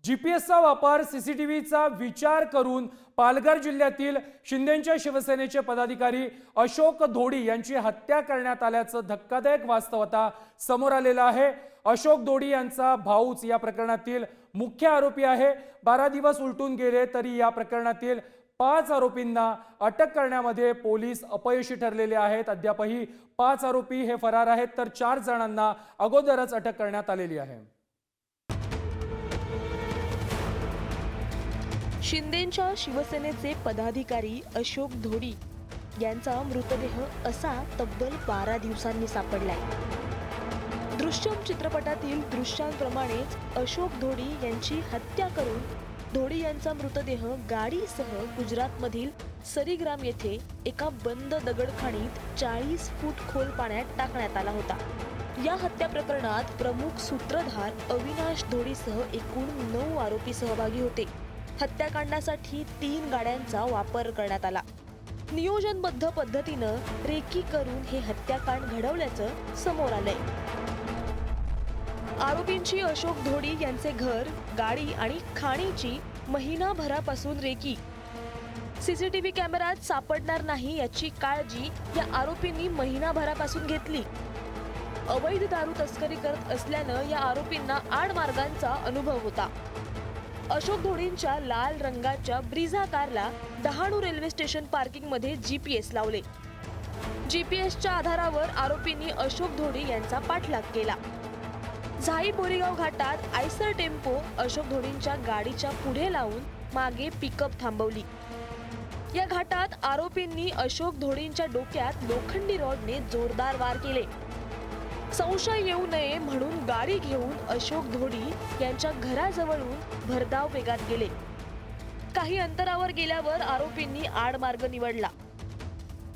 जीपीएसचा वापर सीसीटीव्हीचा विचार करून पालघर जिल्ह्यातील शिंदेंच्या शिवसेनेचे पदाधिकारी अशोक धोडी यांची हत्या करण्यात आल्याचं धक्कादायक वास्तव आता समोर आलेलं आहे। अशोक धोडी यांचा भाऊच या प्रकरणातील मुख्य आरोपी आहे। 12 दिवस उलटून गेले तरी या प्रकरणातील 5 आरोपींना अटक करण्यामध्ये पोलीस अपयशी ठरलेले आहेत। अद्यापही 5 आरोपी हे फरार आहेत, तर 4 जणांना अगोदरच अटक करण्यात आलेली आहे। शिंदेंच्या शिवसेनेचे पदाधिकारी अशोक धोडी यांचा मृतदेह असा तब्बल 12 दिवसांनी सापडलाय। दृश्यम चित्रपटातील दृश्यांप्रमाणेच अशोक धोडी यांची हत्या करून धोडी यांचा मृतदेह गाडीसह गुजरातमधील सरीग्राम येथे एका बंद दगडखाणीत 40 फूट खोल पाण्यात टाकण्यात आला होता। या हत्या प्रकरणात प्रमुख सूत्रधार अविनाश धोडीसह एकूण 9 आरोपी सहभागी होते। हत्याकांडासाठी 3 गाड्यांचा वापर करण्यात आला। नियोजनबद्ध पद्धतीनं रेकी करून हे हत्याकांड घडवल्याचं समोर आलंय। आरोपींची अशोक धोडी यांचे घर, गाडी आणि खाणीची महिनाभरापासून रेकी। सीसीटीव्ही कॅमेऱ्यात सापडणार नाही याची काळजी या आरोपींनी महिनाभरापासून घेतली। अवैध दारू तस्करी करत असल्यानं या आरोपींना आडमार्गांचा अनुभव होता। अशोक धोडींच्या लाल रंगाच्या ब्रिझा कारला डहाणू रेल्वे स्टेशन पार्किंग मध्ये जीपीएस लावले। जीपीएसच्या आधारावर आरोपींनी अशोक धोडी यांचा पाठलाग केला। झाई बोरीगाव घाटात आयसर टेम्पो अशोक धोडींच्या गाडीच्या पुढे लावून मागे पिकअप थांबवली। या घाटात आरोपींनी अशोक धोडींच्या डोक्यात लोखंडी रॉडने जोरदार वार केले। संशय येऊ नये म्हणून गाडी घेऊन अशोक धोडी यांच्या घराजवळून भरधाव वेगात गेले। काही अंतरावर गेल्यावर आरोपींनी आडमार्ग निवडला,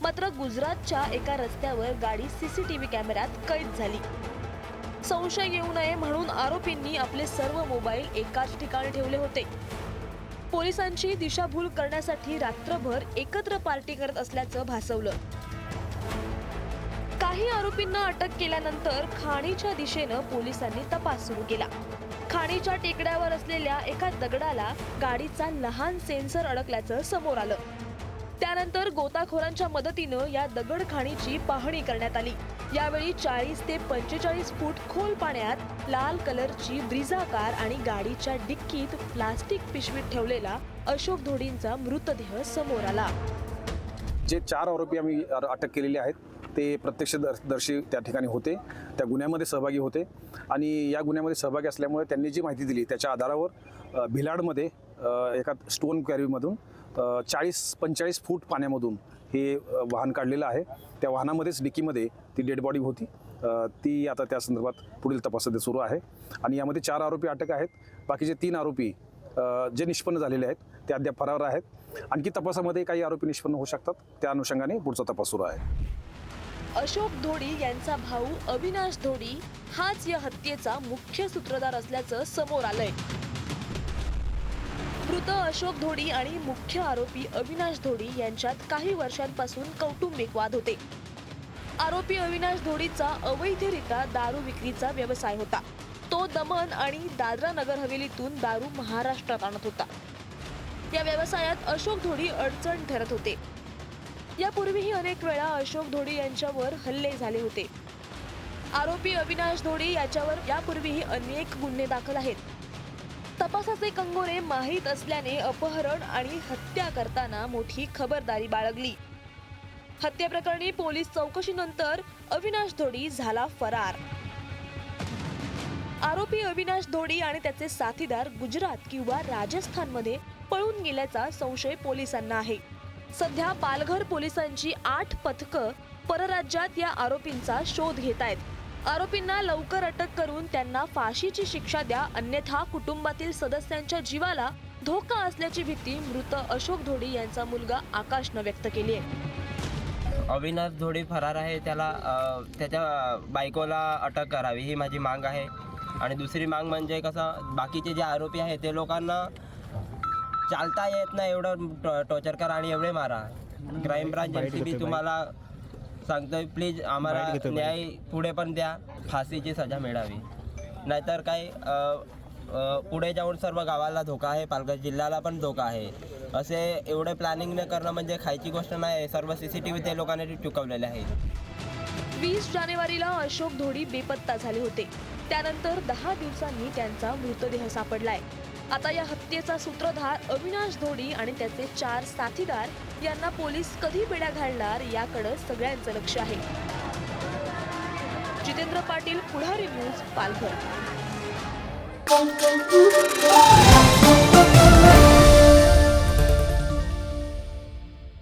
मात्र गुजरातच्या एका रस्त्यावर गाडी सीसीटीव्ही कॅमेऱ्यात कैद झाली। संशय येऊ नये म्हणून आरोपींनी आपले सर्व मोबाईल एकाच ठिकाणी ठेवले होते। पोलिसांची दिशाभूल करण्यासाठी रात्रभर एकत्र पार्टी करत असल्याचं भासवलं। काही आरोपींना अटक केल्यानंतर खाणीच्या दिशेनं पोलिसांनी तपास सुरू केला। खाणीच्या टेकड्यावर असलेल्या एका दगडाला गाडीचा लहान सेन्सर अडकल्याचं समोर आलं। त्यानंतर गोताखोरांच्या मदतीनं या दगड खाणीची पाहणी करण्यात आली। यावेळी 40 ते 45 फूट खोल पाण्यात लाल कलरची ब्रिझा कार आणि गाडीच्या डिक्कीत प्लास्टिक पिशवीत ठेवलेला अशोक धोडींचा मृतदेह समोर आला। जे 4 आरोपी आम्ही अटक केलेले आहेत ते प्रत्यक्षदर्शी त्या ठिकाणी होते, त्या गुन्ह्यामध्ये सहभागी होते आणि या गुन्ह्यामध्ये सहभागी असल्यामुळे त्यांनी जी माहिती दिली त्याच्या आधारावर भिलाडमध्ये एका स्टोन क्वॅरीमधून 40-45 फूट पाण्यामधून हे वाहन काढलेलं आहे। त्या वाहनामध्येच डिकीमध्ये ती डेड बॉडी होती। ती आता त्या संदर्भात पुढील तपास सुरू आहे आणि यामध्ये 4 आरोपी अटक आहेत। बाकीचे 3 आरोपी जे निष्पन्न झालेले आहेत ते अद्याप फरार आहेत। आणखी तपासामध्ये काही आरोपी निष्पन्न होऊ शकतात, त्या अनुषंगाने पुढचा तपास सुरू आहे। अशोक धोडी यांचा भाऊ अविनाश धोडी हाच या हत्येचा मुख्य सूत्रधार असल्याचं समोर आलंय। मृत अशोक धोडी आणि मुख्य आरोपी अविनाश धोडी यांच्यात काही वर्षांपासून कौटुंबिक वाद होते। आरोपी अविनाश धोडीचा अवैधरित्या दारू विक्रीचा व्यवसाय होता। तो दमन आणि दादरा नगर हवेलीतून दारू महाराष्ट्रात आणत होता। या व्यवसायात अशोक धोडी अडचण ठरत होते। यापूर्वीही अनेक वेळा अशोक धोडी यांच्यावर हल्ले झाले होते। आरोपी अविनाश धोडी याच्यावर यापूर्वीही अनेक गुन्हे दाखल आहेत। तपासाचे कंगोरे माहीत असल्याने अपहरण आणि हत्या करताना मोठी खबरदारी बाळगली। हत्येप्रकरणी पोलीस चौकशीनंतर अविनाश धोडी झाला फरार। आरोपी अविनाश धोडी आणि त्याचे साथीदार गुजरात किंवा राजस्थानमध्ये पळून गेल्याचा संशय पोलिसांना आहे। सध्या पालघर पोलिसांची 8 पथकं परराज्यात या आरोपींचा शोध घेत आहेत। आरोपींना लवकर अटक करून त्यांना फाशीची शिक्षा द्या, अन्यथा कुटुंबातील सदस्यांच्या जीवाला धोका असल्याची भीती मृत अशोक धोडी यांचा मुलगा आकाशनं व्यक्त केली आहे। अविनाश धोडी फरार आहे, त्याला त्याच्या बायकोला अटक करावी ही माझी मांग आहे। आणि दुसरी मांग म्हणजे कसं, बाकीचे जे आरोपी आहेत ते लोकांना चालता येत नाही एवढं टॉर्चर करा आणि एवढे मारा। क्राईम ब्रांच एनसीबी तुम्हाला सांगतोय, प्लीज आम्हाला न्याय पुढे पण द्या, फाशीची सजा मिळावी, नाहीतर काय पुढे जाऊन सर्व गावाला धोका आहे, पालघर जिल्ह्याला पण धोका आहे. असे एवढे प्लॅनिंग न करणं म्हणजे खायची गोष्ट नाही. सर्व CCTV ते लोकांनी चुकवलेले आहेत. 20 जानेवारीला अशोक धोडी बेपत्ता झाले होते. त्यानंतर 10 दिवसांनी त्यांचा मृतदेह सापडलाय. आता या हत्येचा सूत्रधार अविनाश धोडी आणि त्याचे 4 साथीदार यांना पोलीस कधी बेड्या घालणार याकडे सगळ्यांचं लक्ष आहे. जितेंद्र पाटील, पुढारी न्यूज, पालघर.